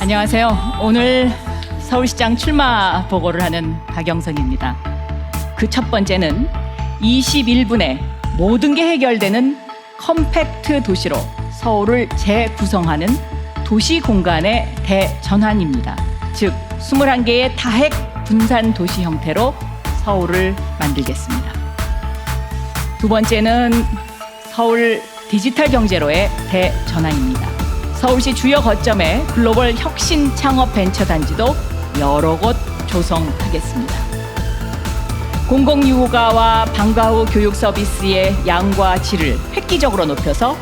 안녕하세요. 오늘 서울시장 출마 보고를 하는 박영선입니다. 그 첫 번째는 21분에 모든 게 해결되는 컴팩트 도시로 서울을 재구성하는 도시 공간의 대전환입니다. 즉 21개의 다핵 분산 도시 형태로 서울을 만들겠습니다. 두 번째는 서울 디지털 경제로의 대전환입니다. 서울시 주요 거점에 글로벌 혁신 창업 벤처 단지도 여러 곳 조성하겠습니다. 공공유가와 방과 후 교육 서비스의 양과 질을 획기적으로 높여서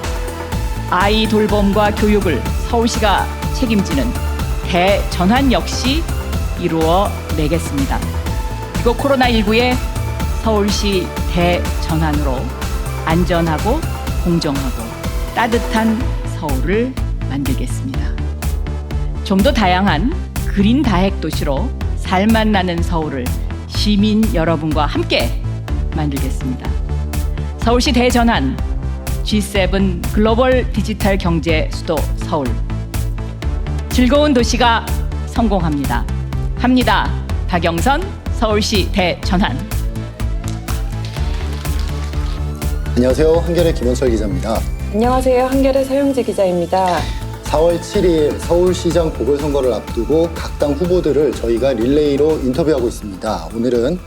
아이 돌봄과 교육을 서울시가 책임지는 대전환 역시 이루어내겠습니다. 그리고 코로나19의 서울시 대전환으로 안전하고 공정하고 따뜻한 서울을 만들겠습니다. 좀 더 다양한 그린 다핵 도시로 살맛 나는 서울을 시민 여러분과 함께 만들겠습니다. 서울시 대전환 G7 글로벌 디지털 경제 수도 서울. 즐거운 도시가 성공합니다. 합니다. 박영선 서울시 대전환. 안녕하세요. 한겨레 김원철 기자입니다. 안녕하세요. 한겨레 서영지 기자입니다. 4월 7일 서울시장 보궐선거를 앞두고 각 당 후보들을 저희가 릴레이로 인터뷰하고 있습니다. 오늘은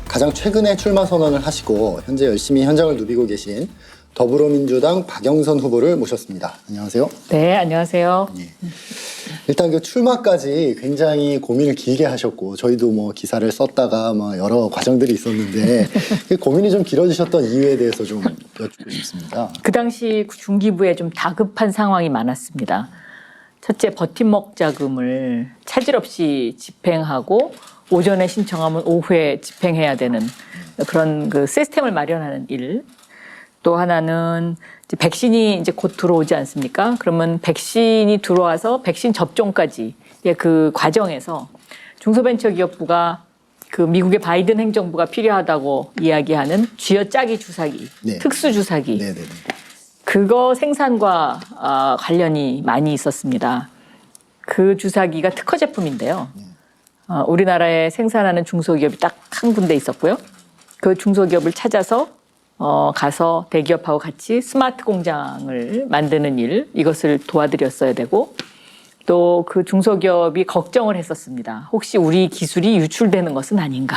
가장 최근에 출마 선언을 하시고 현재 열심히 현장을 누비고 계신 더불어민주당 박영선 후보를 모셨습니다. 안녕하세요. 네, 안녕하세요. 예. 일단 그 출마까지 굉장히 고민을 길게 하셨고 저희도 뭐 기사를 썼다가 뭐 여러 과정들이 있었는데 그 고민이 좀 길어지셨던 이유에 대해서 좀 여쭙고 싶습니다. 그 당시 중기부에 좀 다급한 상황이 많았습니다. 첫째, 버팀목 자금을 차질 없이 집행하고 오전에 신청하면 오후에 집행해야 되는 그런 그 시스템을 마련하는 일. 또 하나는 이제 백신이 이제 곧 들어오지 않습니까? 그러면 백신이 들어와서 백신 접종까지 그 과정에서 중소벤처기업부가 그 미국의 바이든 행정부가 필요하다고 이야기하는 쥐어짜기 주사기, 네. 특수 주사기. 네네네. 그거 생산과 관련이 많이 있었습니다. 그 주사기가 특허 제품인데요. 우리나라에 생산하는 중소기업이 딱 한 군데 있었고요. 그 중소기업을 찾아서 가서 대기업하고 같이 스마트 공장을 만드는 일, 이것을 도와드렸어야 되고 또 그 중소기업이 걱정을 했었습니다. 혹시 우리 기술이 유출되는 것은 아닌가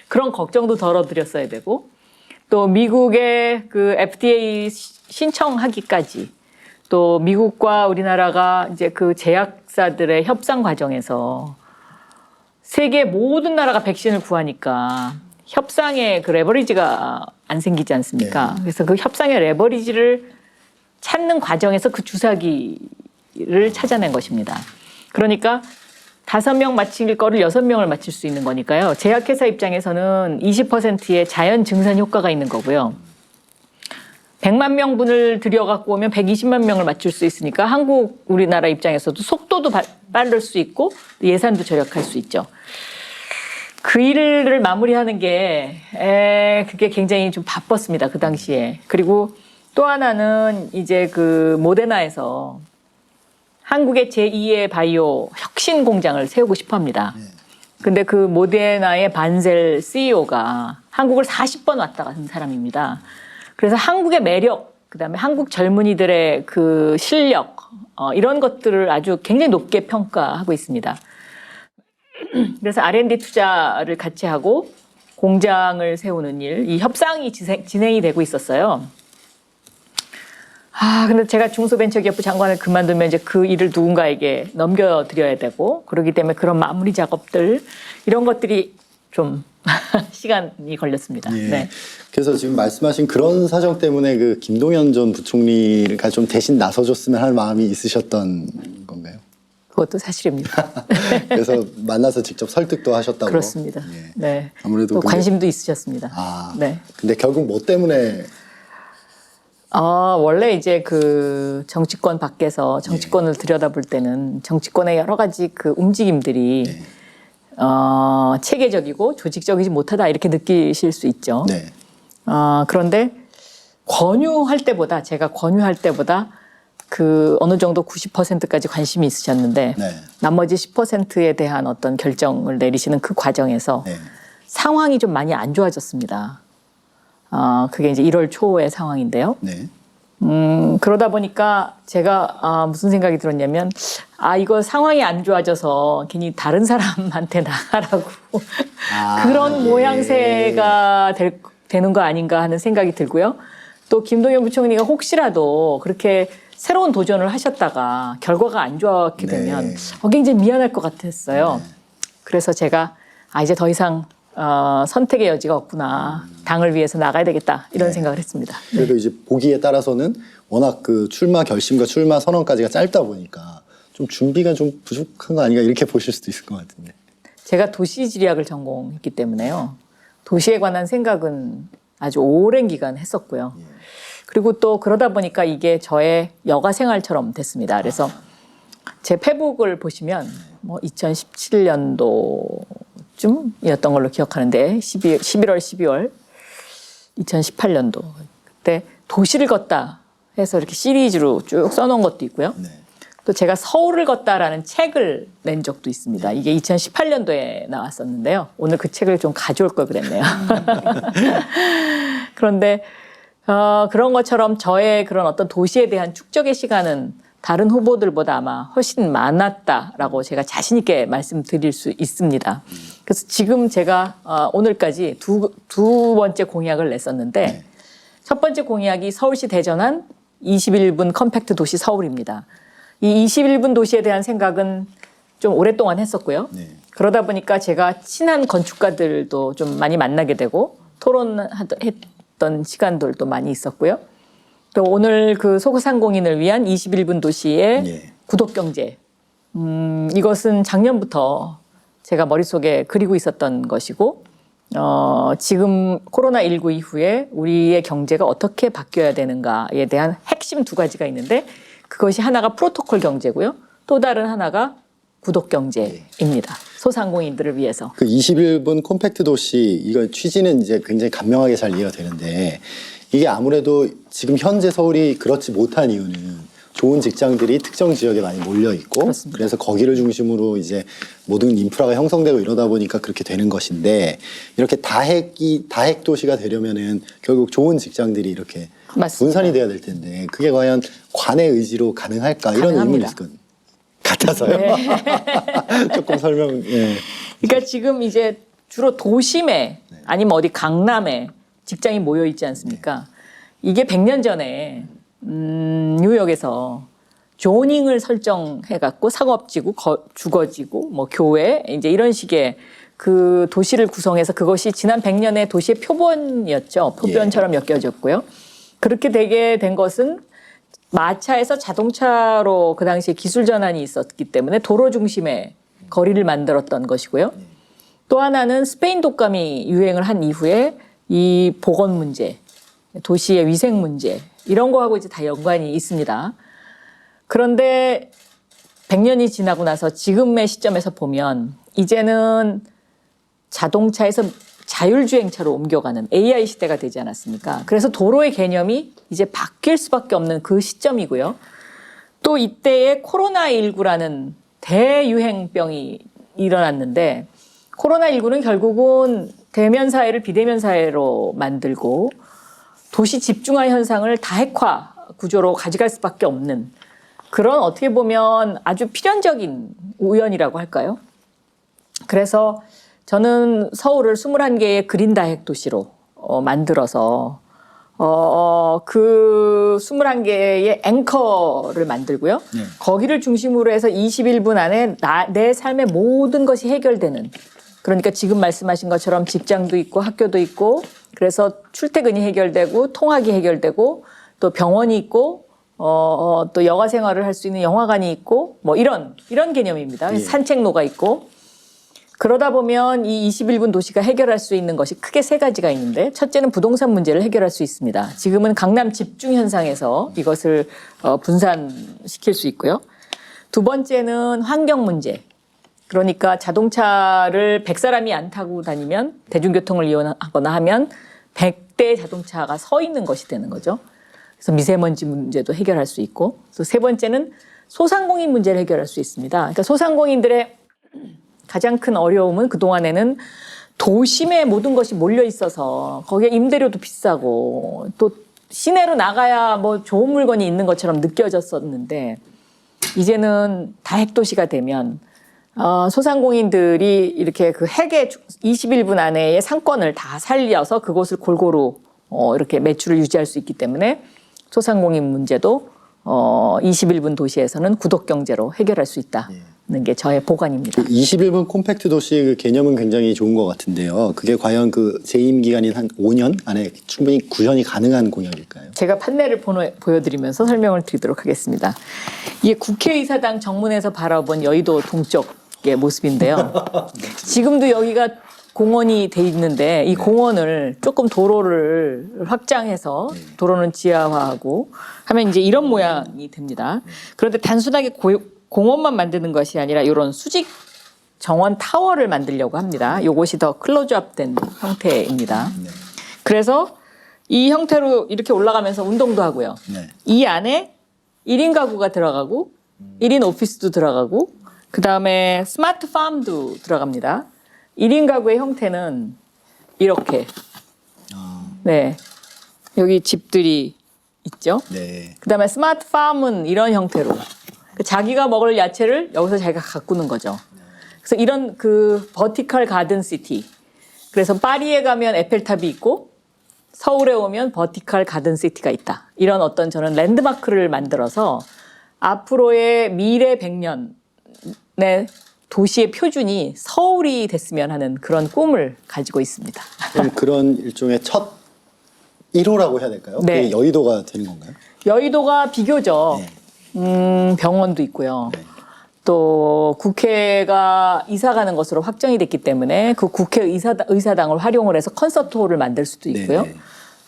그런 걱정도 덜어드렸어야 되고 또 미국의 그 FDA 신청하기까지 또 미국과 우리나라가 이제 그 제약사들의 협상 과정에서 세계 모든 나라가 백신을 구하니까 협상에 그 레버리지가 안 생기지 않습니까? 네. 그래서 그 협상의 레버리지를 찾는 과정에서 그 주사기를 찾아낸 것입니다. 그러니까 5명 맞힐 거를 6명을 맞힐 수 있는 거니까요. 제약회사 입장에서는 20%의 자연 증산 효과가 있는 거고요. 100만 명분을 들여갖고 오면 120만 명을 맞출 수 있으니까 우리나라 입장에서도 속도도 빠를 수 있고 예산도 절약할 수 있죠. 그 일을 마무리하는 게 그게 굉장히 좀 바빴습니다. 그 당시에. 그리고 또 하나는 이제 그 모데나에서 한국의 제2의 바이오 혁신 공장을 세우고 싶어 합니다. 근데 그 모데나의 반셀 CEO가 한국을 40번 왔다 간 사람입니다. 그래서 한국의 매력, 그다음에 한국 젊은이들의 그 실력, 이런 것들을 아주 굉장히 높게 평가하고 있습니다. 그래서 R&D 투자를 같이 하고 공장을 세우는 일, 이 협상이 진행이 되고 있었어요. 근데 제가 중소벤처기업부 장관을 그만두면 이제 그 일을 누군가에게 넘겨드려야 되고 그렇기 때문에 그런 마무리 작업들 이런 것들이 좀 시간이 걸렸습니다. 예. 네. 그래서 지금 말씀하신 그런 사정 때문에 그 김동연 전 부총리가 좀 대신 나서줬으면 하는 마음이 있으셨던 건가요? 그것도 사실입니다. 그래서 만나서 직접 설득도 하셨다고. 그렇습니다. 예. 네. 아무래도 또 관심도 있으셨습니다. 네. 근데 결국 뭐 때문에? 원래 이제 그 정치권 밖에서 정치권을 들여다볼 때는 정치권의 여러 가지 그 움직임들이 체계적이고 조직적이지 못하다 이렇게 느끼실 수 있죠. 그런데 제가 권유할 때보다 그 어느 정도 90%까지 관심이 있으셨는데 네. 나머지 10%에 대한 어떤 결정을 내리시는 그 과정에서 네. 상황이 좀 많이 안 좋아졌습니다. 그게 이제 1월 초의 상황인데요. 네. 그러다 보니까 제가 무슨 생각이 들었냐면 이거 상황이 안 좋아져서 괜히 다른 사람한테 나가라고 그런 예. 모양새가 되는 거 아닌가 하는 생각이 들고요. 또 김동연 부총리가 혹시라도 그렇게 새로운 도전을 하셨다가 결과가 안 좋았게 네. 되면 굉장히 미안할 것 같았어요. 그래서 제가 이제 더 이상 선택의 여지가 없구나. 당을 위해서 나가야 되겠다. 이런 네. 생각을 했습니다. 그래도 이제 보기에 따라서는 워낙 그 출마 결심과 출마 선언까지가 짧다 보니까 좀 준비가 좀 부족한 거 아닌가 이렇게 보실 수도 있을 것 같은데. 제가 도시지리학을 전공했기 때문에요. 도시에 관한 생각은 아주 오랜 기간 했었고요. 그리고 또 그러다 보니까 이게 저의 여가 생활처럼 됐습니다. 그래서 제 페북을 보시면 뭐 2017년도쯤이었던 걸로 기억하는데 11월, 12월 2018년도 그때 도시를 걷다 해서 이렇게 시리즈로 쭉 써놓은 것도 있고요. 네. 또 제가 서울을 걷다라는 책을 낸 적도 있습니다. 이게 2018년도에 나왔었는데요. 오늘 그 책을 좀 가져올 걸 그랬네요. 그런데 그런 것처럼 저의 그런 어떤 도시에 대한 축적의 시간은 다른 후보들보다 아마 훨씬 많았다라고 제가 자신 있게 말씀드릴 수 있습니다. 그래서 지금 제가 오늘까지 두 번째 공약을 냈었는데 네. 첫 번째 공약이 서울시 대전한 21분 컴팩트 도시 서울입니다. 이 21분 도시에 대한 생각은 좀 오랫동안 했었고요. 네. 그러다 보니까 제가 친한 건축가들도 좀 많이 만나게 되고 토론했던 시간들도 많이 있었고요. 또 오늘 그 소상공인을 위한 21분 도시의 예. 구독경제. 이것은 작년부터 제가 머릿속에 그리고 있었던 것이고 지금 코로나19 이후에 우리의 경제가 어떻게 바뀌어야 되는가에 대한 핵심 두 가지가 있는데 그것이 하나가 프로토콜 경제고요. 또 다른 하나가 구독 경제입니다. 소상공인들을 위해서. 그 21분 콤팩트 도시 이거 취지는 이제 굉장히 간명하게 잘 이해가 되는데 이게 아무래도 지금 현재 서울이 그렇지 못한 이유는 좋은 직장들이 특정 지역에 많이 몰려 있고 그렇습니다. 그래서 거기를 중심으로 이제 모든 인프라가 형성되고 이러다 보니까 그렇게 되는 것인데 이렇게 다핵 도시가 되려면은 결국 좋은 직장들이 이렇게 맞습니다. 분산이 돼야 될 텐데 그게 과연 관의 의지로 가능할까 이런 가능합니다. 의문이 있을 것 같아서요. 네. 조금 설명. 예. 그러니까 지금 이제 주로 도심에 아니면 어디 강남에 직장이 모여 있지 않습니까? 이게 100년 전에 뉴욕에서 조닝을 설정해 갖고 상업지구, 주거지구, 뭐 교회 이제 이런 식의 그 도시를 구성해서 그것이 지난 100년의 도시의 표본이었죠. 표본처럼 엮여졌고요. 그렇게 되게 된 것은 마차에서 자동차로 그 당시에 기술 전환이 있었기 때문에 도로 중심의 거리를 만들었던 것이고요. 또 하나는 스페인 독감이 유행을 한 이후에 이 보건 문제, 도시의 위생 문제 이런 거하고 이제 다 연관이 있습니다. 그런데 100년이 지나고 나서 지금의 시점에서 보면 이제는 자동차에서 자율주행차로 옮겨가는 AI 시대가 되지 않았습니까? 그래서 도로의 개념이 이제 바뀔 수밖에 없는 그 시점이고요. 또 이때에 코로나19라는 대유행병이 일어났는데 코로나19는 결국은 대면 사회를 비대면 사회로 만들고 도시 집중화 현상을 다핵화 구조로 가져갈 수밖에 없는 그런 어떻게 보면 아주 필연적인 우연이라고 할까요? 그래서 저는 서울을 21개의 그린 다핵 도시로 만들어서 그 21개의 앵커를 만들고요. 거기를 중심으로 해서 21분 안에 내 삶의 모든 것이 해결되는 그러니까 지금 말씀하신 것처럼 직장도 있고 학교도 있고 그래서 출퇴근이 해결되고 통학이 해결되고 또 병원이 있고 또 여가 생활을 할 수 있는 영화관이 있고 뭐 이런 개념입니다. 산책로가 있고 그러다 보면 이 21분 도시가 해결할 수 있는 것이 크게 세 가지가 있는데 첫째는 부동산 문제를 해결할 수 있습니다. 지금은 강남 집중 현상에서 이것을 분산시킬 수 있고요. 두 번째는 환경 문제. 그러니까 자동차를 100사람이 안 타고 다니면 대중교통을 이용하거나 하면 100대의 자동차가 서 있는 것이 되는 거죠. 그래서 미세먼지 문제도 해결할 수 있고, 또 세 번째는 소상공인 문제를 해결할 수 있습니다. 그러니까 소상공인들의 가장 큰 어려움은 그동안에는 도심에 모든 것이 몰려 있어서 거기에 임대료도 비싸고 또 시내로 나가야 뭐 좋은 물건이 있는 것처럼 느껴졌었는데, 이제는 다핵도시가 되면 소상공인들이 이렇게 그 핵의 21분 안에의 상권을 다 살려서 그곳을 골고루 이렇게 매출을 유지할 수 있기 때문에 소상공인 문제도 21분 도시에서는 구독경제로 해결할 수 있다는 게 저의 보관입니다. 21분 콤팩트 도시 그 개념은 굉장히 좋은 것 같은데요. 그게 과연 그 재임 기간인 한 5년 안에 충분히 구현이 가능한 공약일까요? 제가 판넬을 보여드리면서 설명을 드리도록 하겠습니다. 이게 국회의사당 정문에서 바라본 여의도 동쪽의 모습인데요. 지금도 여기가 공원이 돼 있는데 이 공원을 조금 도로를 확장해서 도로는 지하화하고 하면 이제 이런 모양이 됩니다. 그런데 단순하게 공원만 만드는 것이 아니라 이런 수직 정원 타워를 만들려고 합니다. 이것이 더 클로즈업된 형태입니다. 그래서 이 형태로 이렇게 올라가면서 운동도 하고요. 이 안에 1인 가구가 들어가고 1인 오피스도 들어가고 그다음에 스마트 팜도 들어갑니다. 1인 가구의 형태는 이렇게. 네. 여기 집들이 있죠. 네. 그다음에 스마트 팜은 이런 형태로. 자기가 먹을 야채를 여기서 자기가 가꾸는 거죠. 그래서 이런 그 버티컬 가든 시티. 그래서 파리에 가면 에펠탑이 있고 서울에 오면 버티컬 가든 시티가 있다. 이런 어떤 저는 랜드마크를 만들어서 앞으로의 미래 100년의 도시의 표준이 서울이 됐으면 하는 그런 꿈을 가지고 있습니다. 그럼 그런 일종의 첫 1호라고 해야 될까요? 네. 그게 여의도가 되는 건가요? 여의도가 비교적 병원도 있고요. 또 국회가 이사 가는 것으로 확정이 됐기 때문에 그 국회 의사당을 활용을 해서 콘서트홀을 만들 수도 있고요. 네네.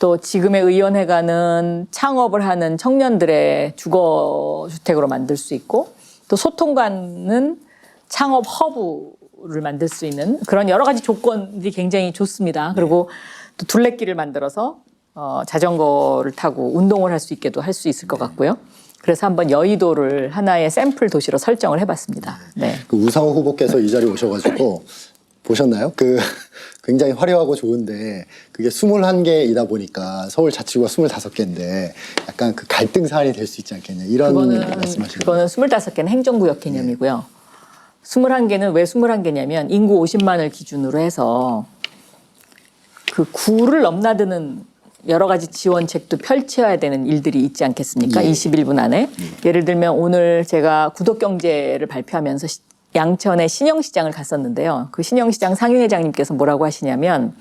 또 지금의 의원회관은 창업을 하는 청년들의 주거주택으로 만들 수 있고, 또 소통관은 창업 허브를 만들 수 있는 그런 여러 가지 조건들이 굉장히 좋습니다. 그리고 또 둘레길을 만들어서 자전거를 타고 운동을 할 수 있게도 할 수 있을 것 같고요. 그래서 한번 여의도를 하나의 샘플 도시로 설정을 해봤습니다. 네. 그 우상호 후보께서 이 자리에 오셔가지고 보셨나요? 그 굉장히 화려하고 좋은데 그게 21개이다 보니까 서울 자치구가 25개인데 약간 그 갈등 사안이 될 수 있지 않겠냐 이런 말씀하시는 거예요. 그거는 25개는 행정구역 개념이고요. 21개는 왜 21개냐면 인구 50만을 기준으로 해서 그 구를 넘나드는 여러 가지 지원책도 펼쳐야 되는 일들이 있지 않겠습니까? 21분 안에. 예를 들면 오늘 제가 구독경제를 발표하면서 양천의 신영시장을 갔었는데요. 그 신영시장 상임회장님께서 뭐라고 하시냐면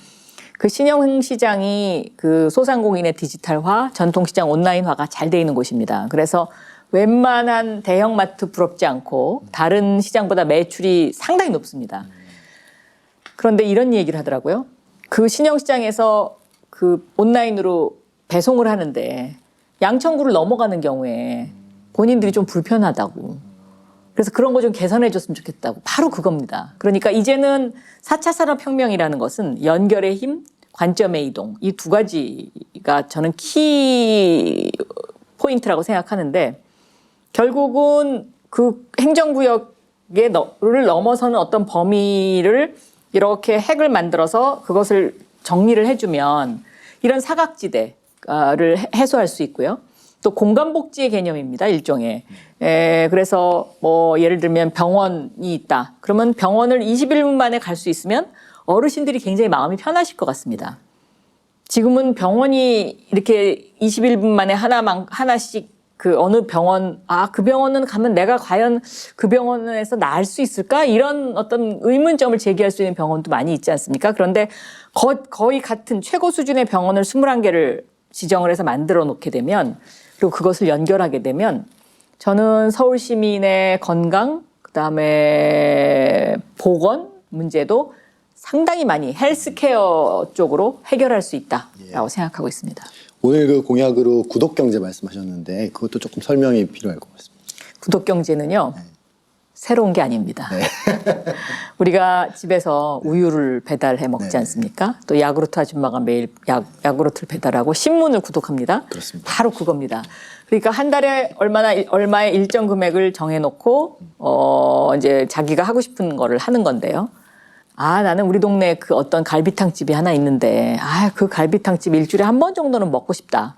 그 신영시장이 그 소상공인의 디지털화, 전통시장 온라인화가 잘 돼 있는 곳입니다. 그래서 웬만한 대형마트 부럽지 않고 다른 시장보다 매출이 상당히 높습니다. 그런데 이런 얘기를 하더라고요. 그 신영시장에서 그 온라인으로 배송을 하는데 양천구를 넘어가는 경우에 본인들이 좀 불편하다고. 그래서 그런 거 좀 개선해 줬으면 좋겠다고. 바로 그겁니다. 그러니까 이제는 4차 산업혁명이라는 것은 연결의 힘, 관점의 이동. 이 두 가지가 저는 키 포인트라고 생각하는데 결국은 그 행정구역을 넘어서는 어떤 범위를 이렇게 핵을 만들어서 그것을 정리를 해주면 이런 사각지대를 해소할 수 있고요. 또 공간복지의 개념입니다. 일종의. 그래서 뭐 예를 들면 병원이 있다. 그러면 병원을 21분 만에 갈 수 있으면 어르신들이 굉장히 마음이 편하실 것 같습니다. 지금은 병원이 이렇게 21분 만에 하나씩 그 어느 병원, 그 병원은 가면 내가 과연 그 병원에서 나을 수 있을까? 이런 어떤 의문점을 제기할 수 있는 병원도 많이 있지 않습니까? 그런데 거의 같은 최고 수준의 병원을 21개를 지정을 해서 만들어 놓게 되면, 그리고 그것을 연결하게 되면 저는 서울 시민의 건강, 그다음에 보건 문제도 상당히 많이 헬스케어 쪽으로 해결할 수 있다라고 생각하고 있습니다. 오늘 그 공약으로 구독경제 말씀하셨는데 그것도 조금 설명이 필요할 것 같습니다. 구독경제는요. 새로운 게 아닙니다. 우리가 집에서 우유를 배달해 먹지 네. 않습니까? 또 야구르트 아줌마가 매일 야구르트를 배달하고 신문을 구독합니다. 그렇습니다. 바로 그겁니다. 그러니까 한 달에 얼마의 일정 금액을 정해놓고 이제 자기가 하고 싶은 거를 하는 건데요. 나는 우리 동네에 그 어떤 갈비탕 집이 하나 있는데 그 갈비탕 집 일주일에 한 번 정도는 먹고 싶다.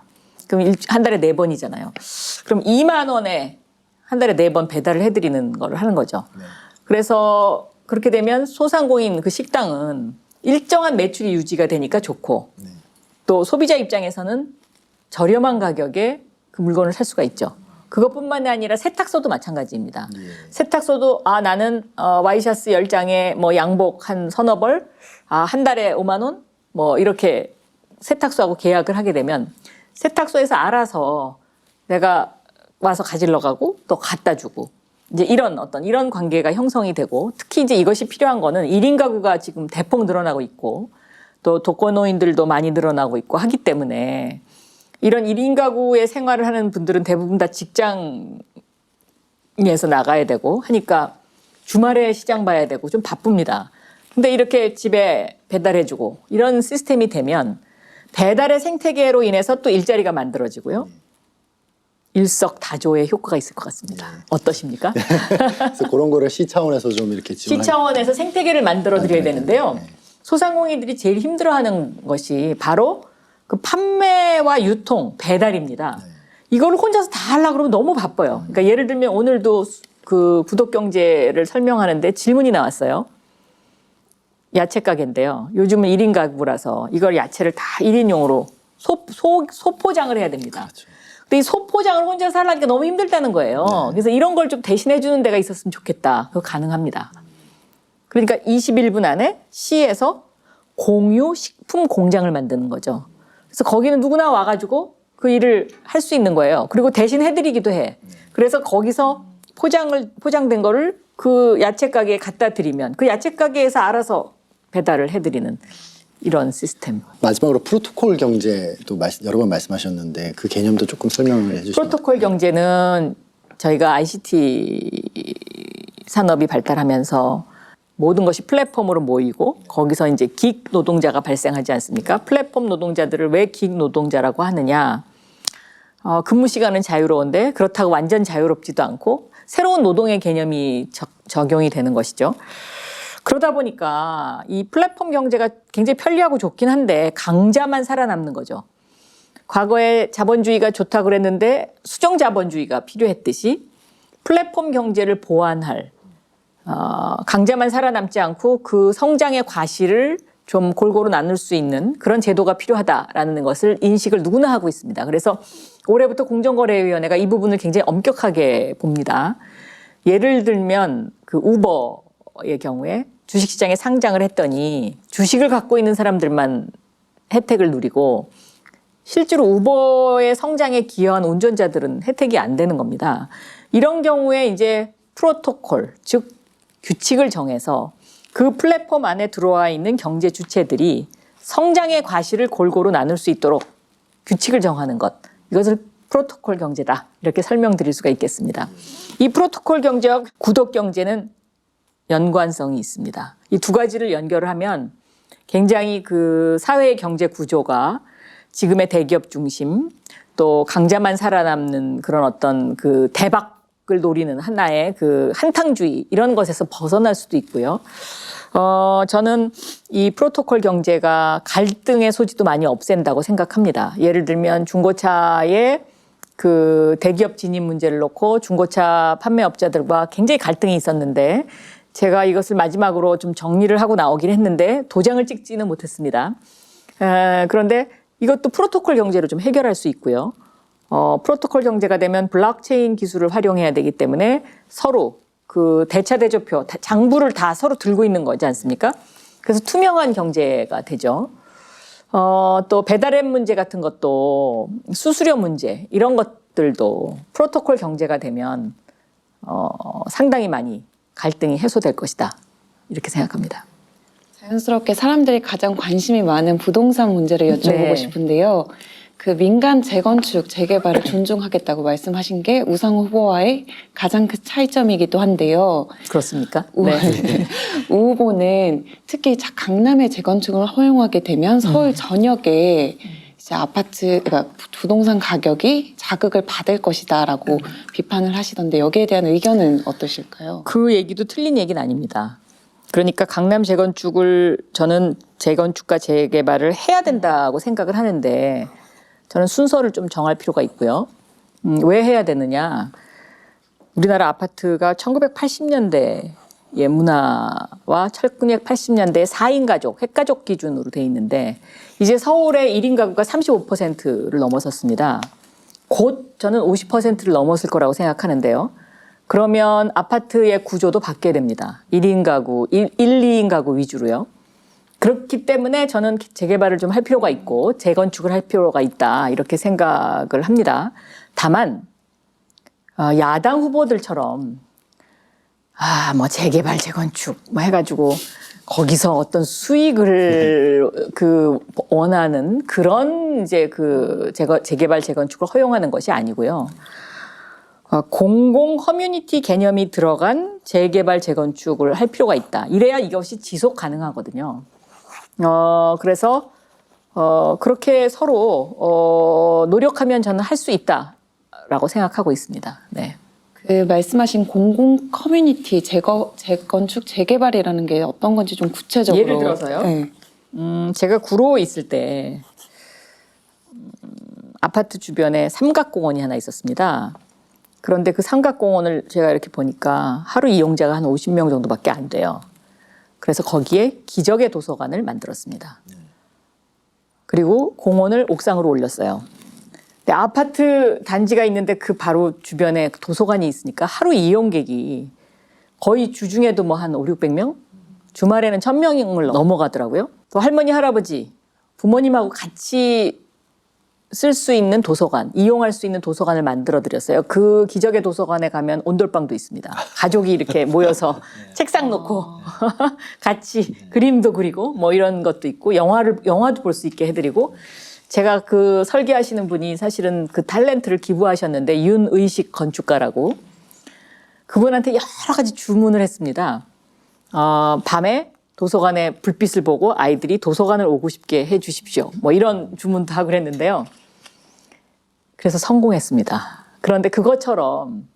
그럼 한 달에 4번이잖아요. 그럼 2만 원에 한 달에 4번 배달을 해드리는 걸 하는 거죠. 네. 그래서 그렇게 되면 소상공인 그 식당은 일정한 매출이 유지가 되니까 좋고 네. 또 소비자 입장에서는 저렴한 가격에 그 물건을 살 수가 있죠. 그것뿐만이 아니라 세탁소도 마찬가지입니다. 예. 세탁소도 나는 와이셔츠 10장에 뭐 양복 한 서너 벌, 한 달에 5만 원, 뭐 이렇게 세탁소하고 계약을 하게 되면 세탁소에서 알아서 내가 와서 가지러 가고 또 갖다 주고 이제 이런 관계가 형성이 되고 특히 이제 이것이 필요한 거는 1인 가구가 지금 대폭 늘어나고 있고 또 독거노인들도 많이 늘어나고 있고 하기 때문에 이런 1인 가구의 생활을 하는 분들은 대부분 다 직장에서 나가야 되고 하니까 주말에 시장 봐야 되고 좀 바쁩니다. 근데 이렇게 집에 배달해주고 이런 시스템이 되면 배달의 생태계로 인해서 또 일자리가 만들어지고요. 일석다조의 효과가 있을 것 같습니다. 어떠십니까? 그래서 그런 거를 시 차원에서 좀 이렇게 시 차원에서 생태계를 만들어 드려야 되는데요. 소상공인들이 제일 힘들어하는 것이 바로 그 판매와 유통, 배달입니다. 이걸 혼자서 다 하려고 그러면 너무 바빠요. 그러니까 예를 들면 오늘도 그 구독경제를 설명하는데 질문이 나왔어요. 야채 가게인데요. 요즘은 1인 가구라서 이걸 야채를 다 1인용으로 소포장을 해야 됩니다. 그렇죠. 근데 이 소포장을 혼자서 하려니까 너무 힘들다는 거예요. 그래서 이런 걸 좀 대신해 주는 데가 있었으면 좋겠다. 그거 가능합니다. 그러니까 21분 안에 시에서 공유 식품 공장을 만드는 거죠. 그래서 거기는 누구나 와가지고 그 일을 할 수 있는 거예요. 그리고 대신 해드리기도 해. 그래서 거기서 포장된 거를 그 야채 가게에 갖다 드리면 그 야채 가게에서 알아서 배달을 해드리는 이런 시스템. 마지막으로 프로토콜 경제도 여러 번 말씀하셨는데 그 개념도 조금 설명을 해주시면. 프로토콜 경제는 저희가 ICT 산업이 발달하면서 모든 것이 플랫폼으로 모이고 거기서 이제 기익 노동자가 발생하지 않습니까? 플랫폼 노동자들을 왜 기익 노동자라고 하느냐? 근무 시간은 자유로운데 그렇다고 완전 자유롭지도 않고 새로운 노동의 개념이 적용이 되는 것이죠. 그러다 보니까 이 플랫폼 경제가 굉장히 편리하고 좋긴 한데 강자만 살아남는 거죠. 과거에 자본주의가 좋다고 그랬는데 수정 자본주의가 필요했듯이 플랫폼 경제를 보완할 강자만 살아남지 않고 그 성장의 과실을 좀 골고루 나눌 수 있는 그런 제도가 필요하다라는 것을 인식을 누구나 하고 있습니다. 그래서 올해부터 공정거래위원회가 이 부분을 굉장히 엄격하게 봅니다. 예를 들면 그 우버의 경우에 주식시장에 상장을 했더니 주식을 갖고 있는 사람들만 혜택을 누리고 실제로 우버의 성장에 기여한 운전자들은 혜택이 안 되는 겁니다. 이런 경우에 이제 프로토콜, 즉 규칙을 정해서 그 플랫폼 안에 들어와 있는 경제 주체들이 성장의 과실을 골고루 나눌 수 있도록 규칙을 정하는 것. 이것을 프로토콜 경제다. 이렇게 설명드릴 수가 있겠습니다. 이 프로토콜 경제와 구독 경제는 연관성이 있습니다. 이 두 가지를 연결을 하면 굉장히 그 사회의 경제 구조가 지금의 대기업 중심 또 강자만 살아남는 그런 어떤 그 대박을 노리는 하나의 그 한탕주의 이런 것에서 벗어날 수도 있고요. 저는 이 프로토콜 경제가 갈등의 소지도 많이 없앤다고 생각합니다. 예를 들면 중고차의 그 대기업 진입 문제를 놓고 중고차 판매업자들과 굉장히 갈등이 있었는데 제가 이것을 마지막으로 좀 정리를 하고 나오긴 했는데 도장을 찍지는 못했습니다. 그런데 이것도 프로토콜 경제로 좀 해결할 수 있고요. 프로토콜 경제가 되면 블록체인 기술을 활용해야 되기 때문에 서로 그 대차대조표, 장부를 다 서로 들고 있는 거지 않습니까? 그래서 투명한 경제가 되죠. 또 배달앱 문제 같은 것도 수수료 문제 이런 것들도 프로토콜 경제가 되면 상당히 많이 갈등이 해소될 것이다. 이렇게 생각합니다. 자연스럽게 사람들이 가장 관심이 많은 부동산 문제를 여쭤보고 네. 싶은데요. 그 민간 재건축, 재개발을 존중하겠다고 말씀하신 게 우상 후보와의 가장 큰 차이점이기도 한데요. 그렇습니까? 우, 우 후보는 특히 강남의 재건축을 허용하게 되면 서울 전역에 이제 아파트, 그러니까 부동산 가격이 자극을 받을 것이다라고 비판을 하시던데 여기에 대한 의견은 어떠실까요? 그 얘기도 틀린 얘기는 아닙니다. 그러니까 강남 재건축을 저는 재건축과 재개발을 해야 된다고 생각을 하는데 저는 순서를 좀 정할 필요가 있고요. 왜 해야 되느냐? 우리나라 아파트가 1980년대의 문화와 1980년대의 4인 가족, 핵가족 기준으로 돼 있는데 이제 서울의 1인 가구가 35%를 넘어섰습니다. 곧 저는 50%를 넘었을 거라고 생각하는데요. 그러면 아파트의 구조도 바뀌어야 됩니다. 1인 가구, 2인 가구 위주로요. 그렇기 때문에 저는 재개발을 좀 할 필요가 있고 재건축을 할 필요가 있다 이렇게 생각을 합니다. 다만 야당 후보들처럼 뭐 재개발 재건축 뭐 해가지고 거기서 어떤 수익을 원하는 그런 이제 재개발 재건축을 허용하는 것이 아니고요. 공공 커뮤니티 개념이 들어간 재개발 재건축을 할 필요가 있다. 이래야 이것이 지속 가능하거든요. 그래서 그렇게 서로 노력하면 저는 할 수 있다라고 생각하고 있습니다. 네. 그 말씀하신 공공 커뮤니티 재건축 재개발이라는 게 어떤 건지 좀 구체적으로 예를 들어서요? 네. 제가 구로에 있을 때 아파트 주변에 삼각공원이 하나 있었습니다. 그런데 그 삼각공원을 제가 이렇게 보니까 하루 이용자가 한 50명 정도밖에 안 돼요. 그래서 거기에 기적의 도서관을 만들었습니다. 그리고 공원을 옥상으로 올렸어요. 근데 아파트 단지가 있는데 그 바로 주변에 도서관이 있으니까 하루 이용객이 거의 주중에도 뭐 한 500~600명? 주말에는 1000명을 넘어가더라고요. 또 할머니, 할아버지, 부모님하고 같이 쓸 수 있는 도서관, 이용할 수 있는 도서관을 만들어 드렸어요. 그 기적의 도서관에 가면 온돌방도 있습니다. 가족이 이렇게 모여서 책상 놓고 같이 그림도 그리고 뭐 이런 것도 있고 영화도 볼 수 있게 해드리고 제가 그 설계하시는 분이 사실은 그 탤런트를 기부하셨는데 윤의식 건축가라고 그분한테 여러 가지 주문을 했습니다. 밤에 도서관에 불빛을 보고 아이들이 도서관을 오고 싶게 해 주십시오. 뭐 이런 주문도 하고 그랬는데요. 그래서 성공했습니다. 그런데 그것처럼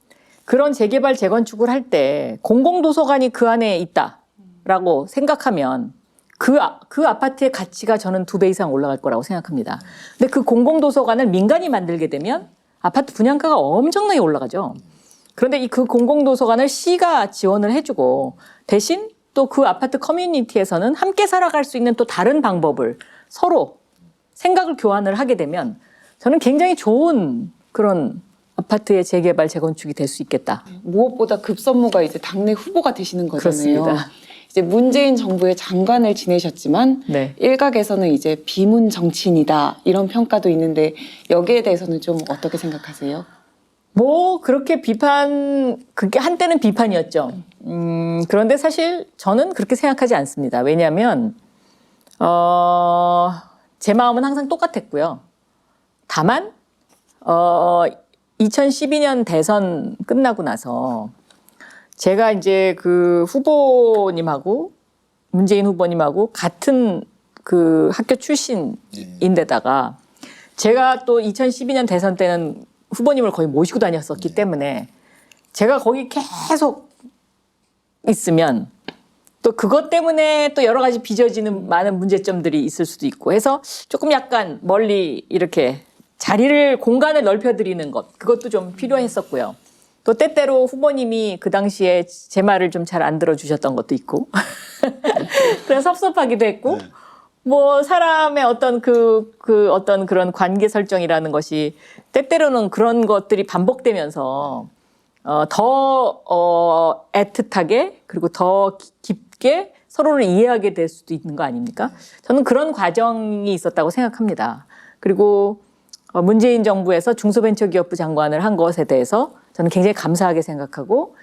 그런 재개발 재건축을 할 때 공공도서관이 그 안에 있다라고 생각하면 그 아파트의 가치가 저는 2배 이상 올라갈 거라고 생각합니다. 근데 그 공공도서관을 민간이 만들게 되면 아파트 분양가가 엄청나게 올라가죠. 그런데 그 공공도서관을 시가 지원을 해주고 대신 또 그 아파트 커뮤니티에서는 함께 살아갈 수 있는 또 다른 방법을 서로 생각을 교환을 하게 되면 저는 굉장히 좋은 그런 아파트의 재개발 재건축이 될 수 있겠다. 무엇보다 급선무가 이제 당내 후보가 되시는 거잖아요. 그렇습니다. 이제 문재인 정부의 장관을 지내셨지만 네. 일각에서는 이제 비문 정치인이다 이런 평가도 있는데 여기에 대해서는 좀 어떻게 생각하세요? 뭐 그렇게 그게 한때는 비판이었죠. 그런데 사실 저는 그렇게 생각하지 않습니다. 왜냐하면 제 마음은 항상 똑같았고요. 다만 2012년 대선 끝나고 나서 제가 이제 그 후보님하고 문재인 후보님하고 같은 그 학교 출신인데다가 제가 또 2012년 대선 때는 후보님을 거의 모시고 다녔었기 때문에 제가 거기 계속 있으면 또 그것 때문에 또 여러 가지 빚어지는 많은 문제점들이 있을 수도 있고 해서 조금 약간 멀리 이렇게 공간을 넓혀드리는 것 그것도 좀 필요했었고요. 또 때때로 후보님이 그 당시에 제 말을 좀 잘 안 들어주셨던 것도 있고 그래서 섭섭하기도 했고 뭐 사람의 어떤 어떤 그런 관계 설정이라는 것이 때때로는 그런 것들이 반복되면서 더 애틋하게 그리고 더 깊게 서로를 이해하게 될 수도 있는 거 아닙니까? 저는 그런 과정이 있었다고 생각합니다. 그리고 문재인 정부에서 중소벤처기업부 장관을 한 것에 대해서 저는 굉장히 감사하게 생각하고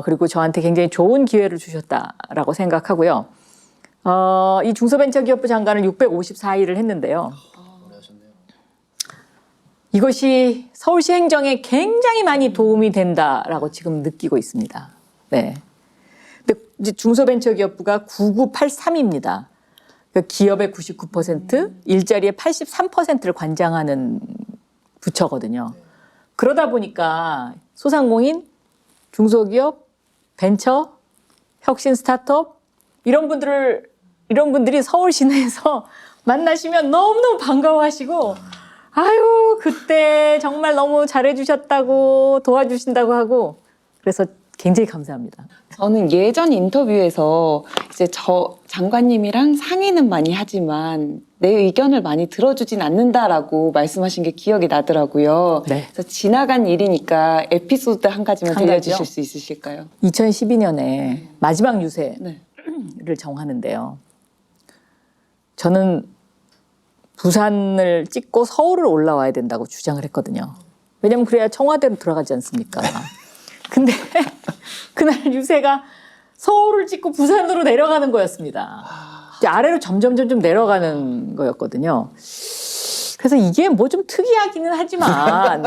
그리고 저한테 굉장히 좋은 기회를 주셨다라고 생각하고요. 이 중소벤처기업부 장관을 654일을 했는데요. 이것이 서울시 행정에 굉장히 많이 도움이 된다라고 지금 느끼고 있습니다. 네. 근데 이제 중소벤처기업부가 9983입니다. 그러니까 기업의 99%, 일자리의 83%를 관장하는 부처거든요. 그러다 보니까 소상공인, 중소기업, 벤처, 혁신 스타트업 이런 분들이 서울 시내에서 만나시면 너무너무 반가워하시고 아유 그때 정말 너무 잘해주셨다고 도와주신다고 하고 그래서 굉장히 감사합니다. 저는 예전 인터뷰에서 이제 저 장관님이랑 상의는 많이 하지만 내 의견을 많이 들어주진 않는다라고 말씀하신 게 기억이 나더라고요. 네. 그래서 지나간 일이니까 에피소드 한 가지만 한 들려주실 가지요? 수 있으실까요? 2012년에 마지막 유세를 네. 정하는데요. 저는 부산을 찍고 서울을 올라와야 된다고 주장을 했거든요. 왜냐면 그래야 청와대로 들어가지 않습니까? 근데 그날 유세가 서울을 찍고 부산으로 내려가는 거였습니다. 이제 아래로 점점 내려가는 거였거든요. 그래서 이게 뭐 좀 특이하기는 하지만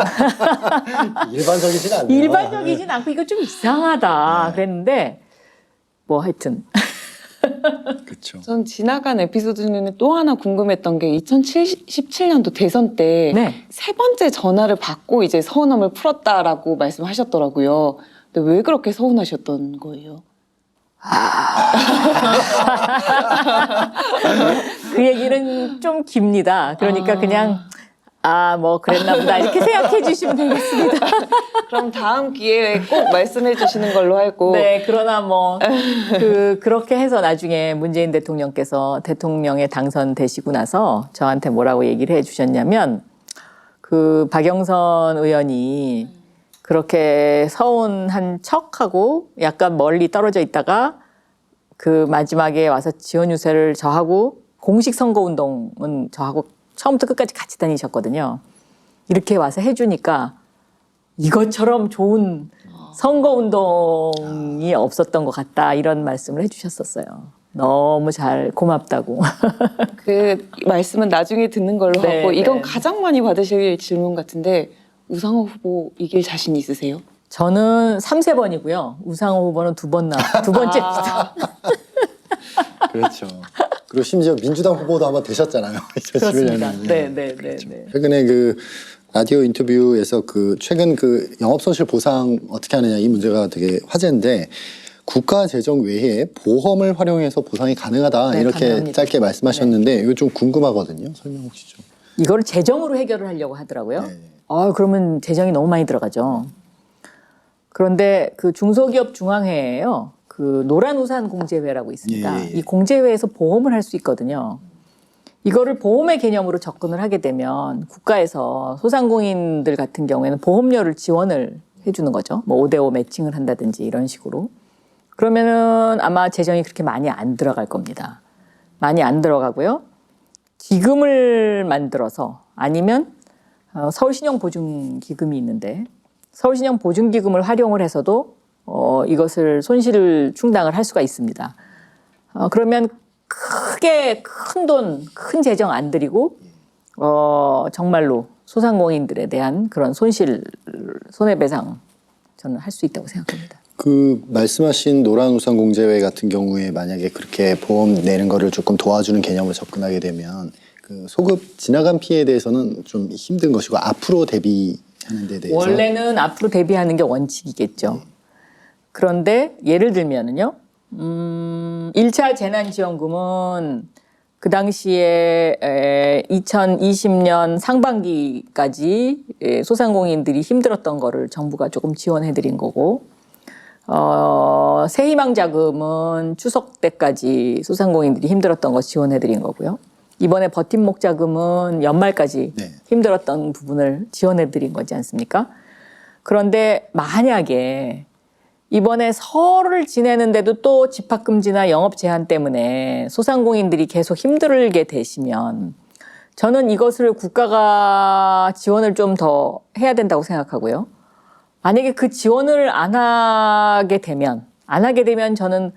일반적이진 않네요. 일반적이진 않고 이거 좀 이상하다 그랬는데 뭐 하여튼 그렇죠. 전 지나간 에피소드 중에 또 하나 궁금했던 게 2017년도 대선 때 네. 세 번째 전화를 받고 이제 서운함을 풀었다라고 말씀하셨더라고요. 근데 왜 그렇게 서운하셨던 거예요? 그 얘기는 좀 깁니다. 그러니까 그냥 뭐 그랬나 보다 이렇게 생각해 주시면 되겠습니다. 그럼 다음 기회에 꼭 말씀해 주시는 걸로 하고. 네, 그러나 뭐 그렇게 해서 나중에 문재인 대통령께서 대통령에 당선되시고 나서 저한테 뭐라고 얘기를 해 주셨냐면 그 박영선 의원이 그렇게 서운한 척하고 약간 멀리 떨어져 있다가 그 마지막에 와서 지원 유세를 저하고 공식 선거 운동은 저하고 처음부터 끝까지 같이 다니셨거든요. 이렇게 와서 해주니까 이것처럼 좋은 선거 운동이 없었던 것 같다 이런 말씀을 해주셨었어요. 너무 고맙다고. 그 말씀은 나중에 듣는 걸로 네, 하고 이건 네. 가장 많이 받으실 질문 같은데 우상호 후보 이길 자신 있으세요? 저는 3세번이고요. 우상호 후보는 두 번째입니다. 그렇죠. 그리고 심지어 민주당 후보도 한번 되셨잖아요. 그렇습니다. 2011년에. 네. 최근에 그 라디오 인터뷰에서 그 최근 그 영업손실 보상 어떻게 하느냐 이 문제가 되게 화제인데 국가 재정 외에 보험을 활용해서 보상이 가능하다 네, 이렇게 가능합니다. 짧게 말씀하셨는데 이거 좀 궁금하거든요. 설명 혹시 좀. 이거를 재정으로 해결을 하려고 하더라고요. 네. 그러면 재정이 너무 많이 들어가죠. 그런데 그 중소기업 중앙회에요. 그 노란우산 공제회라고 있습니다. 예. 이 공제회에서 보험을 할 수 있거든요. 이거를 보험의 개념으로 접근을 하게 되면 국가에서 소상공인들 같은 경우에는 보험료를 지원을 해주는 거죠. 뭐 5대5 매칭을 한다든지 이런 식으로. 그러면은 아마 재정이 그렇게 많이 안 들어갈 겁니다. 많이 안 들어가고요. 기금을 만들어서 아니면 서울신용보증기금이 있는데 서울신용보증기금을 활용을 해서도 이것을 손실을 충당을 할 수가 있습니다. 그러면 크게 큰 돈, 큰 재정 안 들이고 정말로 소상공인들에 대한 그런 손해배상 저는 할 수 있다고 생각합니다. 그 말씀하신 노란우산 공제회 같은 경우에 만약에 그렇게 보험 내는 거를 조금 도와주는 개념으로 접근하게 되면 그 소급 지나간 피해에 대해서는 좀 힘든 것이고 앞으로 대비하는 데 대해서 원래는 앞으로 대비하는 게 원칙이겠죠. 그런데 예를 들면은요, 1차 재난지원금은 그 당시에 2020년 상반기까지 소상공인들이 힘들었던 거를 정부가 조금 지원해드린 거고, 새희망 자금은 추석 때까지 소상공인들이 힘들었던 거 지원해드린 거고요. 이번에 버팀목 자금은 연말까지 네. 힘들었던 부분을 지원해드린 거지 않습니까? 그런데 만약에 이번에 설을 지내는데도 또 집합금지나 영업 제한 때문에 소상공인들이 계속 힘들게 되시면 저는 이것을 국가가 지원을 좀 더 해야 된다고 생각하고요. 만약에 그 지원을 안 하게 되면 저는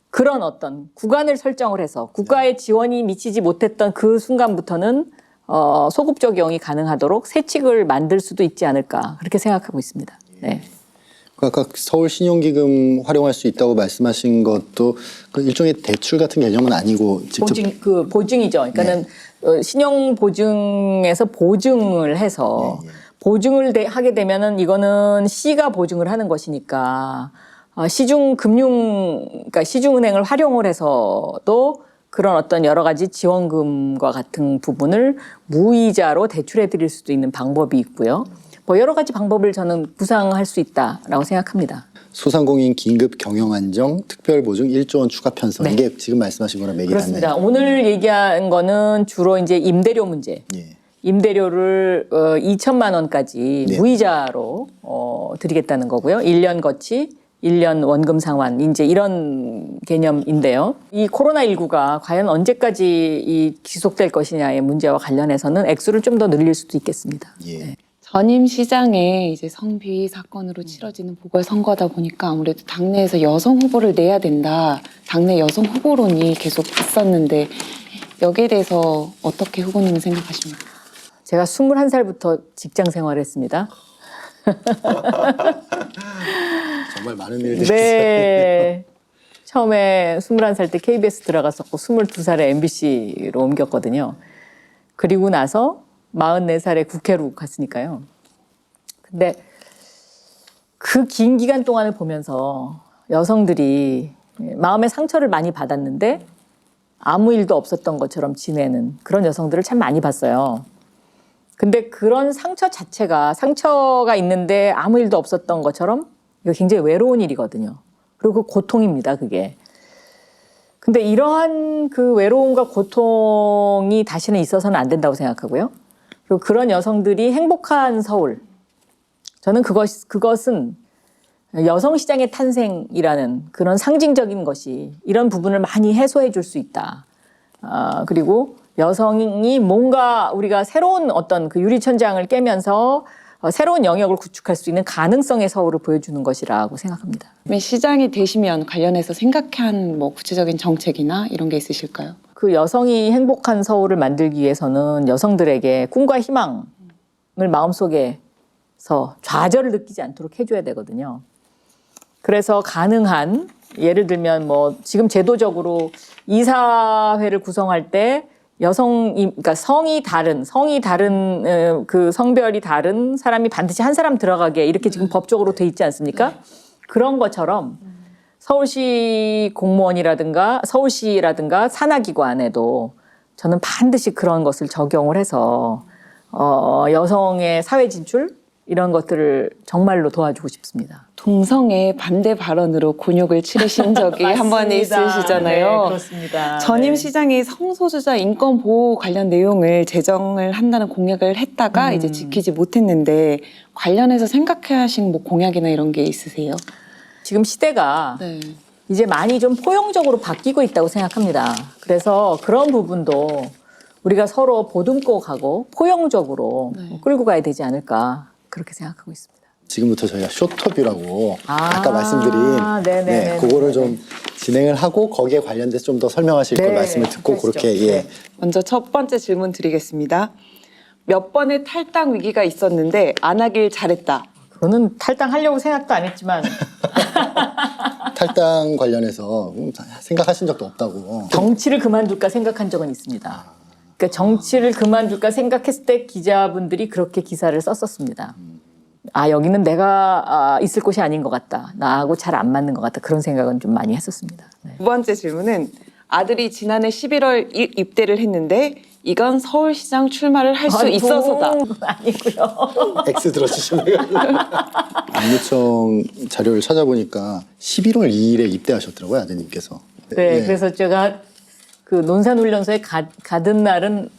그런 어떤 구간을 설정을 해서 국가의 지원이 미치지 못했던 그 순간부터는 소급 적용이 가능하도록 세칙을 만들 수도 있지 않을까 그렇게 생각하고 있습니다. 네. 아까 서울 신용기금 활용할 수 있다고 말씀하신 것도 그 일종의 대출 같은 개념은 아니고 직접 보증이죠. 그러니까는 신용 보증에서 보증을 해서 보증을 하게 되면은 이거는 C가 보증을 하는 것이니까 그러니까 시중은행을 활용을 해서도 그런 어떤 여러 가지 지원금과 같은 부분을 무이자로 대출해 드릴 수도 있는 방법이 있고요. 뭐 여러 가지 방법을 저는 구상할 수 있다라고 생각합니다. 소상공인 긴급 경영 안정 특별 보증 1조 원 추가 편성 네. 이게 지금 말씀하신 거랑 맥이 그렇습니다. 닿네요. 오늘 얘기한 거는 주로 이제 임대료 문제. 예. 임대료를 2천만 원까지 네. 무이자로 드리겠다는 거고요. 1년 거치, 1년 원금 상환, 이제 이런 개념인데요. 이 코로나19가 과연 언제까지 지속될 것이냐의 문제와 관련해서는 액수를 좀 더 늘릴 수도 있겠습니다. 예. 네. 전임 시장에 이제 성비 사건으로 치러지는 보궐선거다 보니까 아무래도 당내에서 여성 후보를 내야 된다. 당내 여성 후보론이 계속 있었는데 여기에 대해서 어떻게 후보님은 생각하십니까? 제가 21살부터 직장 생활을 했습니다. 정말 많은 일들이 있어요. 네. 처음에 21살 때 KBS 들어갔었고 22살에 MBC로 옮겼거든요. 그리고 나서 44살에 국회로 갔으니까요. 근데 그 긴 기간 동안을 보면서 여성들이 마음의 상처를 많이 받았는데 아무 일도 없었던 것처럼 지내는 그런 여성들을 참 많이 봤어요. 근데 그런 상처가 있는데 아무 일도 없었던 것처럼 이거 굉장히 외로운 일이거든요. 그리고 그 고통입니다, 그게. 근데 이러한 그 외로움과 고통이 다시는 있어서는 안 된다고 생각하고요. 그리고 그런 여성들이 행복한 서울. 저는 그것은 여성시장의 탄생이라는 그런 상징적인 것이 이런 부분을 많이 해소해 줄 수 있다. 그리고 여성이 뭔가 우리가 새로운 어떤 그 유리천장을 깨면서 새로운 영역을 구축할 수 있는 가능성의 서울을 보여주는 것이라고 생각합니다. 시장이 되시면 관련해서 생각한 뭐 구체적인 정책이나 이런 게 있으실까요? 그 여성이 행복한 서울을 만들기 위해서는 여성들에게 꿈과 희망을 마음속에서 좌절을 느끼지 않도록 해줘야 되거든요. 그래서 가능한 예를 들면 뭐 지금 제도적으로 이사회를 구성할 때 그러니까 성이 다른 그 성별이 다른 사람이 반드시 한 사람 들어가게 이렇게 지금 법적으로 돼 있지 않습니까? 그런 것처럼 서울시 공무원이라든가 서울시라든가 산하기관에도 저는 반드시 그런 것을 적용을 해서 여성의 사회 진출 이런 것들을 정말로 도와주고 싶습니다. 동성애 반대 발언으로 곤욕을 치르신 적이 한 번 있으시잖아요. 네, 그렇습니다. 전임 네. 시장이 성소수자 인권 보호 관련 내용을 제정을 한다는 공약을 했다가 이제 지키지 못했는데 관련해서 생각해 하신 뭐 공약이나 이런 게 있으세요? 지금 시대가 네. 이제 많이 좀 포용적으로 바뀌고 있다고 생각합니다. 그래서 그런 부분도 우리가 서로 보듬고 가고 포용적으로 끌고 가야 되지 않을까 그렇게 생각하고 있습니다. 지금부터 저희가 쇼터뷰라고 아, 아까 말씀드린 네네네. 그거를 좀 진행을 하고 거기에 관련돼서 좀 더 설명하실 걸 네, 말씀을 듣고 하시죠. 그렇게 네. 먼저 첫 번째 질문 드리겠습니다. 몇 번의 탈당 위기가 있었는데 안 하길 잘했다. 저는 탈당하려고 생각도 안 했지만 탈당 관련해서 생각하신 적도 없다고. 정치를 그만둘까 생각한 적은 있습니다. 그러니까 정치를 그만둘까 생각했을 때 기자분들이 그렇게 기사를 썼었습니다. 여기는 내가 있을 곳이 아닌 것 같다. 나하고 잘 안 맞는 것 같다. 그런 생각은 좀 많이 했었습니다. 네. 두 번째 질문은 아들이 지난해 11월 입대를 했는데 이건 서울시장 출마를 할 수 있어서다. 아니고요. X 들어주시네요. 안구청 자료를 찾아보니까 11월 2일에 입대하셨더라고요, 아드님께서. 네, 예. 그래서 제가 그 논산훈련소에 가던 날은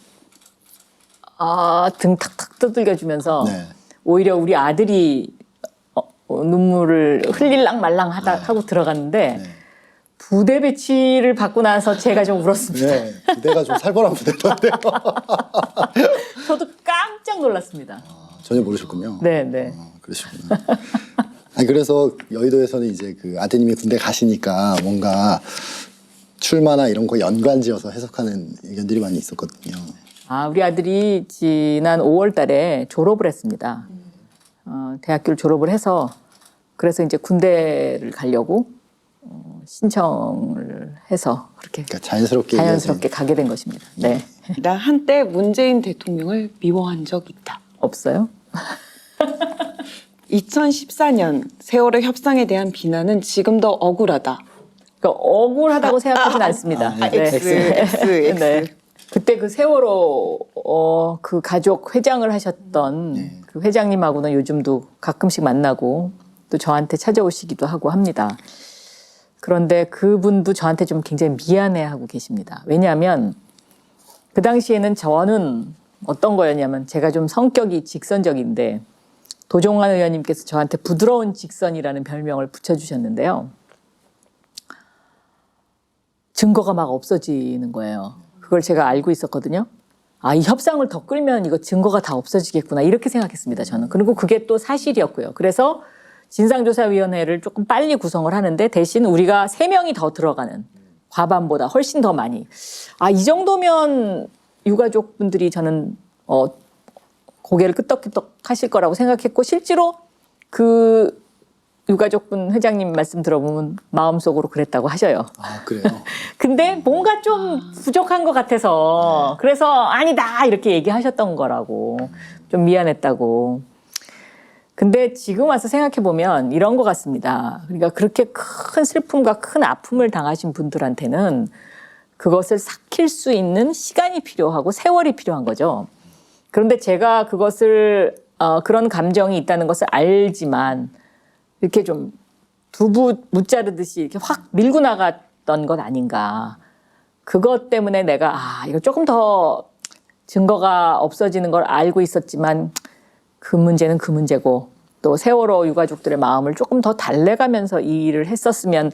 등 탁탁 두들겨주면서 네. 오히려 우리 아들이 눈물을 흘릴랑 말랑 하고 들어갔는데 네. 부대 배치를 받고 나서 제가 좀 울었습니다. 네, 부대가 좀 살벌한 부대던데요. 저도 깜짝 놀랐습니다. 전혀 모르셨군요. 네, 네. 그러시구나. 그래서 여의도에서는 이제 그 아드님이 군대 가시니까 뭔가 출마나 이런 거 연관지어서 해석하는 의견들이 많이 있었거든요. 우리 아들이 지난 5월 달에 졸업을 했습니다. 대학교를 졸업을 해서 그래서 이제 군대를 가려고 신청을 해서 그렇게 그러니까 자연스럽게 가게 된 것입니다. 네. 나 한때 문재인 대통령을 미워한 적 있다. 없어요? 2014년 세월호 협상에 대한 비난은 지금도 억울하다. 그러니까 억울하다고 생각하진 않습니다. X. 네. 그때 그 세월호 그 가족 회장을 하셨던 그 회장님하고는 요즘도 가끔씩 만나고 또 저한테 찾아오시기도 하고 합니다. 그런데 그분도 저한테 좀 굉장히 미안해하고 계십니다. 왜냐하면 그 당시에는 저는 어떤 거였냐면 제가 좀 성격이 직선적인데 도종환 의원님께서 저한테 부드러운 직선이라는 별명을 붙여주셨는데요. 증거가 막 없어지는 거예요. 그걸 제가 알고 있었거든요. 이 협상을 더 끌면 이거 증거가 다 없어지겠구나 이렇게 생각했습니다. 저는. 그리고 그게 또 사실이었고요. 그래서 진상조사위원회를 조금 빨리 구성을 하는데 대신 우리가 3명이 더 들어가는 과반보다 훨씬 더 많이. 이 정도면 유가족분들이 저는 고개를 끄덕끄덕 하실 거라고 생각했고 실제로 그 유가족분 회장님 말씀 들어보면 마음속으로 그랬다고 하셔요. 그래요? 근데 뭔가 좀 부족한 것 같아서 그래서 아니다 이렇게 얘기하셨던 거라고 좀 미안했다고. 근데 지금 와서 생각해 보면 이런 것 같습니다. 그러니까 그렇게 큰 슬픔과 큰 아픔을 당하신 분들한테는 그것을 삭힐 수 있는 시간이 필요하고 세월이 필요한 거죠. 그런데 제가 그것을 그런 감정이 있다는 것을 알지만 이렇게 좀 두부 무자르듯이 이렇게 확 밀고 나갔던 것 아닌가. 그것 때문에 내가 이거 조금 더 증거가 없어지는 걸 알고 있었지만 그 문제는 그 문제고 또 세월호 유가족들의 마음을 조금 더 달래가면서 이 일을 했었으면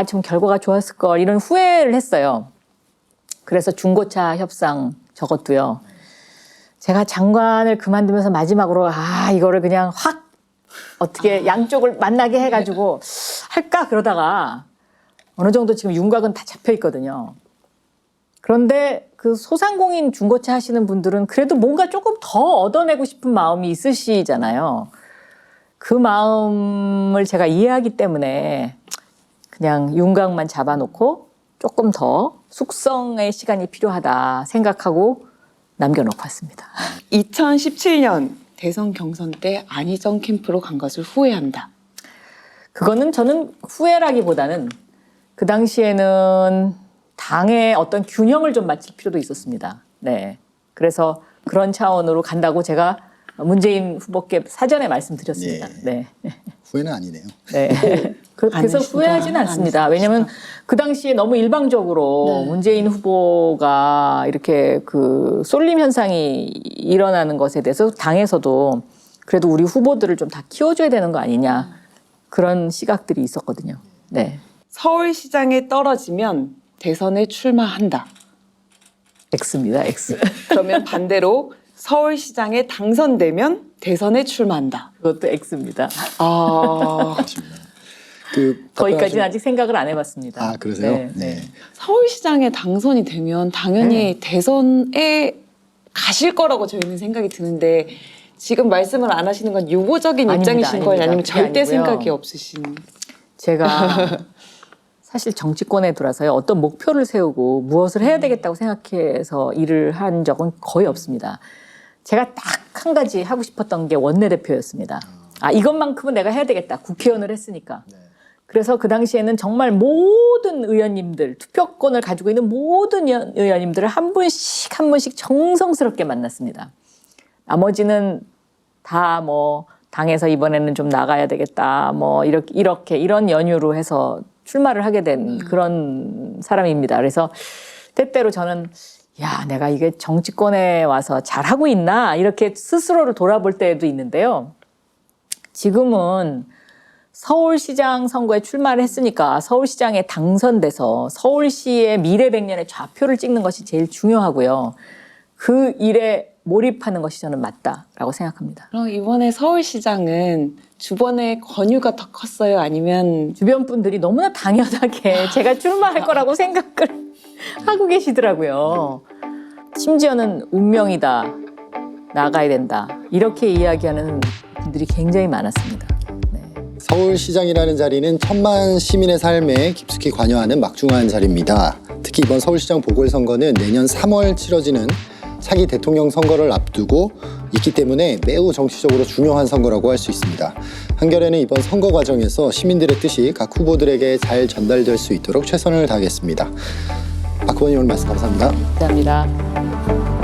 좀 결과가 좋았을 걸 이런 후회를 했어요. 그래서 중고차 협상 저것도요. 제가 장관을 그만두면서 마지막으로 이거를 그냥 확 어떻게 양쪽을 만나게 해가지고 할까 그러다가 어느 정도 지금 윤곽은 다 잡혀 있거든요. 그런데 그 소상공인 중고차 하시는 분들은 그래도 뭔가 조금 더 얻어내고 싶은 마음이 있으시잖아요. 그 마음을 제가 이해하기 때문에 그냥 윤곽만 잡아놓고 조금 더 숙성의 시간이 필요하다 생각하고 남겨놓고 왔습니다. 2017년 대선 경선 때 안희정 캠프로 간 것을 후회한다. 그거는 저는 후회라기보다는 그 당시에는 당의 어떤 균형을 좀 맞출 필요도 있었습니다. 네. 그래서 그런 차원으로 간다고 제가 문재인 후보께 사전에 말씀드렸습니다. 네. 후회는 아니네요. 네. 그래서 후회하지는 않습니다. 왜냐하면 그 당시에 너무 일방적으로 문재인 후보가 이렇게 그 쏠림 현상이 일어나는 것에 대해서 당에서도 그래도 우리 후보들을 좀 다 키워줘야 되는 거 아니냐 그런 시각들이 있었거든요. 네. 서울시장에 떨어지면 대선에 출마한다. X입니다. X. 그러면 반대로 서울시장에 당선되면 대선에 출마한다. 그것도 X입니다. 그렇습니다. 거기까지는 아직 생각을 안 해봤습니다. 그러세요? 네. 서울시장에 당선이 되면 당연히 대선에 가실 거라고 저희는 생각이 드는데 지금 말씀을 안 하시는 건 유보적인 입장이신 거예요? 아니면 절대 생각이 없으신? 제가 사실 정치권에 들어서요 어떤 목표를 세우고 무엇을 해야 되겠다고 생각해서 일을 한 적은 거의 없습니다. 제가 딱 한 가지 하고 싶었던 게 원내대표였습니다. 이것만큼은 내가 해야 되겠다. 국회의원을 했으니까. 그래서 그 당시에는 정말 모든 의원님들, 투표권을 가지고 있는 모든 의원님들을 한 분씩 정성스럽게 만났습니다. 나머지는 다 당에서 이번에는 좀 나가야 되겠다. 이런 연유로 해서 출마를 하게 된 그런 사람입니다. 그래서 때때로 저는 내가 이게 정치권에 와서 잘하고 있나 이렇게 스스로를 돌아볼 때도 있는데요. 지금은 서울시장 선거에 출마를 했으니까 서울시장에 당선돼서 서울시의 미래 100년의 좌표를 찍는 것이 제일 중요하고요. 그 일에 몰입하는 것이 저는 맞다라고 생각합니다. 그럼 이번에 서울시장은 주변의 권유가 더 컸어요? 아니면 주변 분들이 너무나 당연하게 제가 출마할 거라고 생각을 하고 계시더라고요. 심지어는 운명이다, 나가야 된다 이렇게 이야기하는 분들이 굉장히 많았습니다. 네. 서울시장이라는 자리는 천만 시민의 삶에 깊숙이 관여하는 막중한 자리입니다. 특히 이번 서울시장 보궐선거는 내년 3월 치러지는 차기 대통령 선거를 앞두고 있기 때문에 매우 정치적으로 중요한 선거라고 할 수 있습니다. 한겨레는 이번 선거 과정에서 시민들의 뜻이 각 후보들에게 잘 전달될 수 있도록 최선을 다하겠습니다. 박 의원님 오늘 말씀 감사합니다. 감사합니다.